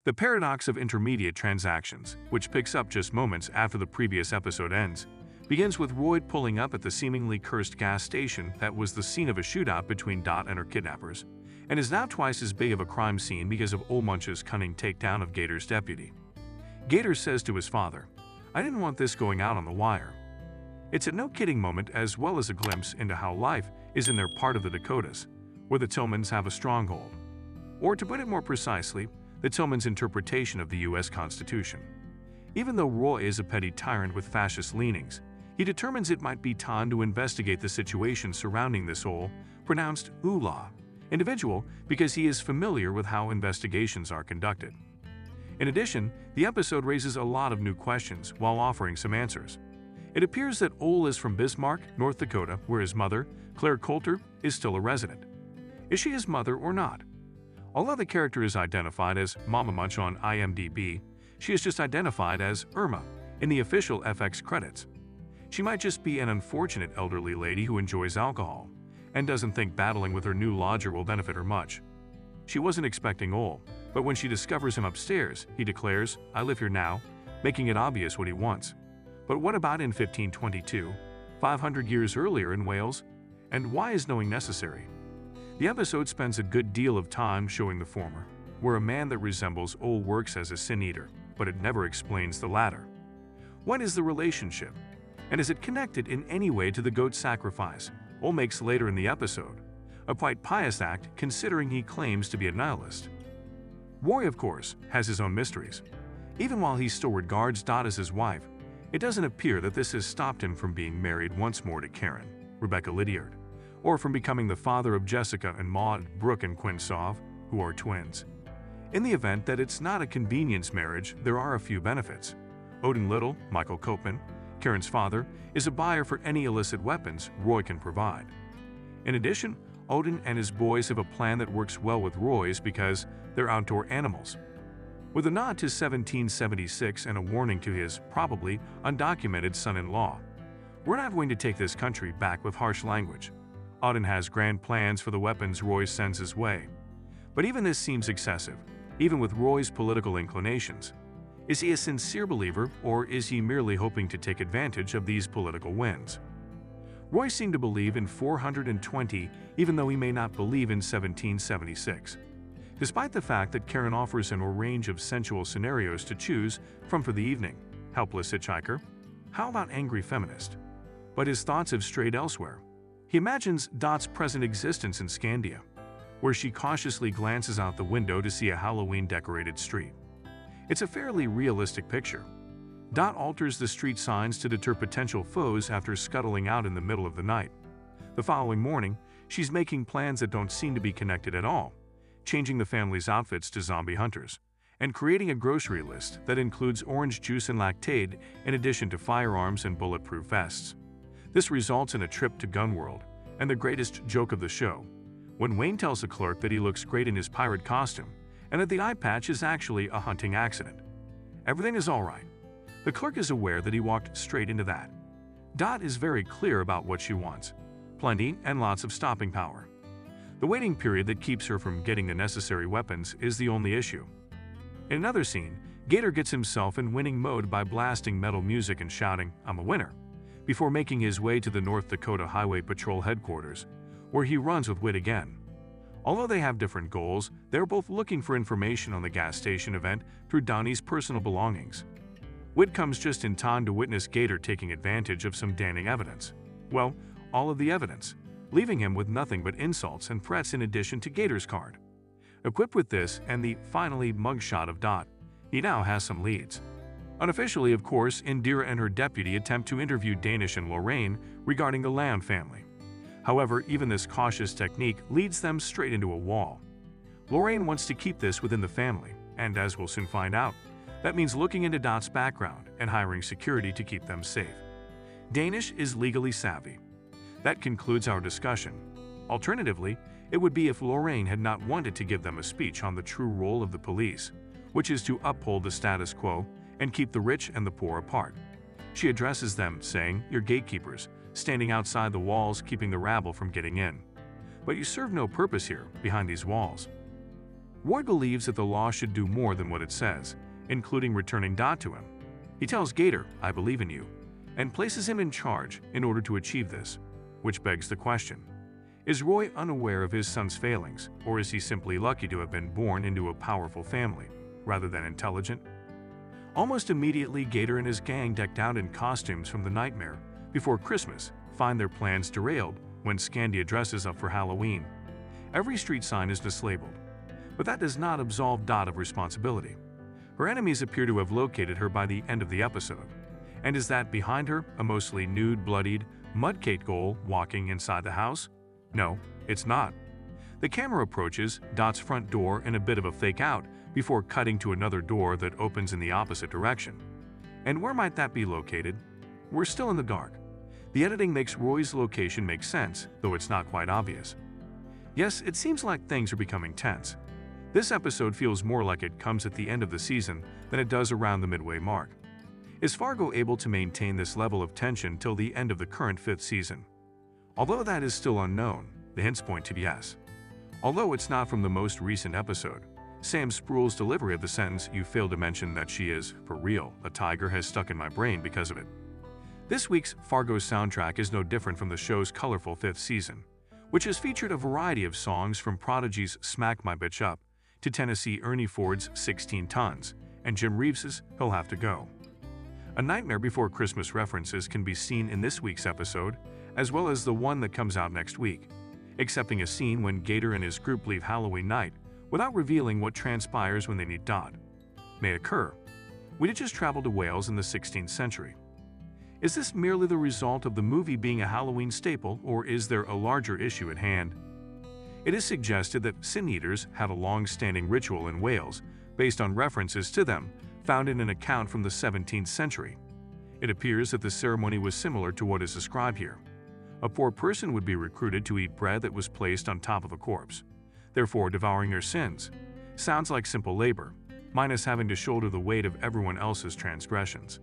The paradox of intermediate transactions, which picks up just moments after the previous episode ends, begins with Roy pulling up at the seemingly cursed gas station that was the scene of a shootout between Dot and her kidnappers, and is now twice as big of a crime scene because of Ole Munch's cunning takedown of Gator's deputy. Gator says to his father, "I didn't want this going out on the wire." It's a no-kidding moment as well as a glimpse into how life is in their part of the Dakotas, where the Tillmans have a stronghold. Or to put it more precisely, the Tillmans' interpretation of the U.S. Constitution. Even though Roy is a petty tyrant with fascist leanings, he determines it might be time to investigate the situation surrounding this Ole, pronounced Ula, individual because he is familiar with how investigations are conducted. In addition, the episode raises a lot of new questions while offering some answers. It appears that Ole is from Bismarck, North Dakota, where his mother, Claire Coulter, is still a resident. Is she his mother or not? Although the character is identified as Mama Munch on IMDb, she is just identified as Irma in the official FX credits. She might just be an unfortunate elderly lady who enjoys alcohol and doesn't think battling with her new lodger will benefit her much. She wasn't expecting Ole, but when she discovers him upstairs, he declares, "I live here now," making it obvious what he wants. But what about in 1522, 500 years earlier in Wales? And why is knowing necessary? The episode spends a good deal of time showing the former, where a man that resembles Ole works as a sin-eater, but it never explains the latter. What is the relationship? And is it connected in any way to the goat sacrifice Ole makes later in the episode? A quite pious act considering he claims to be a nihilist. Roy, of course, has his own mysteries. Even while he still regards Dot as his wife, it doesn't appear that this has stopped him from being married once more to Karen, Rebecca Lydiard, or from becoming the father of Jessica and Maud, Brooke and Quinn Sov, who are twins. In the event that it's not a convenience marriage, there are a few benefits. Odin Little, Michael Copeman, Karen's father, is a buyer for any illicit weapons Roy can provide. In addition, Odin and his boys have a plan that works well with Roy's because they're outdoor animals. With a nod to 1776 and a warning to his, probably, undocumented son-in-law, "We're not going to take this country back with harsh language." Odin has grand plans for the weapons Roy sends his way. But even this seems excessive, even with Roy's political inclinations. Is he a sincere believer, or is he merely hoping to take advantage of these political wins? Roy seemed to believe in 420, even though he may not believe in 1776. Despite the fact that Karen offers him a range of sensual scenarios to choose from for the evening. Helpless hitchhiker? How about angry feminist? But his thoughts have strayed elsewhere. He imagines Dot's present existence in Scandia, where she cautiously glances out the window to see a Halloween-decorated street. It's a fairly realistic picture. Dot alters the street signs to deter potential foes after scuttling out in the middle of the night. The following morning, she's making plans that don't seem to be connected at all, changing the family's outfits to zombie hunters, and creating a grocery list that includes orange juice and Lactaid in addition to firearms and bulletproof vests. This results in a trip to Gun World, and the greatest joke of the show, when Wayne tells the clerk that he looks great in his pirate costume, and that the eye patch is actually a hunting accident. Everything is all right. The clerk is aware that he walked straight into that. Dot is very clear about what she wants. Plenty and lots of stopping power. The waiting period that keeps her from getting the necessary weapons is the only issue. In another scene, Gator gets himself in winning mode by blasting metal music and shouting, "I'm a winner," before making his way to the North Dakota Highway Patrol headquarters, where he runs with Whit again. Although they have different goals, they're both looking for information on the gas station event through Donnie's personal belongings. Whit comes just in time to witness Gator taking advantage of some damning evidence. Well, all of the evidence, leaving him with nothing but insults and threats in addition to Gator's card. Equipped with this and the, finally, mugshot of Dot, he now has some leads. Unofficially, of course, Indira and her deputy attempt to interview Danish and Lorraine regarding the Lamb family. However, even this cautious technique leads them straight into a wall. Lorraine wants to keep this within the family, and as we'll soon find out, that means looking into Dot's background and hiring security to keep them safe. Danish is legally savvy. That concludes our discussion. Alternatively, it would be if Lorraine had not wanted to give them a speech on the true role of the police, which is to uphold the status quo and keep the rich and the poor apart. She addresses them, saying, "You're gatekeepers, standing outside the walls keeping the rabble from getting in. But you serve no purpose here, behind these walls." Roy believes that the law should do more than what it says, including returning Dot to him. He tells Gator, "I believe in you," and places him in charge in order to achieve this, which begs the question: is Roy unaware of his son's failings, or is he simply lucky to have been born into a powerful family, rather than intelligent? Almost immediately, Gator and his gang, decked out in costumes from the nightmare before Christmas, find their plans derailed when Scandia dresses up for Halloween. Every street sign is mislabeled, but that does not absolve Dot of responsibility. Her enemies appear to have located her by the end of the episode. And is that behind her a mostly nude, bloodied, Mudcake Goal walking inside the house? No, it's not. The camera approaches Dot's front door in a bit of a fake out before cutting to another door that opens in the opposite direction. And where might that be located? We're still in the dark. The editing makes Roy's location make sense, though it's not quite obvious. Yes, it seems like things are becoming tense. This episode feels more like it comes at the end of the season than it does around the midway mark. Is Fargo able to maintain this level of tension till the end of the current 5th season? Although that is still unknown, the hints point to yes. Although it's not from the most recent episode, Sam Spruill's delivery of the sentence "you failed to mention that she is, for real, a tiger" has stuck in my brain because of it. This week's Fargo soundtrack is no different from the show's colorful 5th season, which has featured a variety of songs from Prodigy's "Smack My Bitch Up" to Tennessee Ernie Ford's "16 Tons" and Jim Reeves's "He'll Have to Go." A Nightmare Before Christmas references can be seen in this week's episode, as well as the one that comes out next week, excepting a scene when Gator and his group leave Halloween night without revealing what transpires when they meet Dot. May occur. We did just travel to Wales in the 16th century. Is this merely the result of the movie being a Halloween staple, or is there a larger issue at hand? It is suggested that Sin Eaters had a long-standing ritual in Wales based on references to them found in an account from the 17th century. It appears that the ceremony was similar to what is described here. A poor person would be recruited to eat bread that was placed on top of a corpse, therefore devouring their sins. Sounds like simple labor, minus having to shoulder the weight of everyone else's transgressions.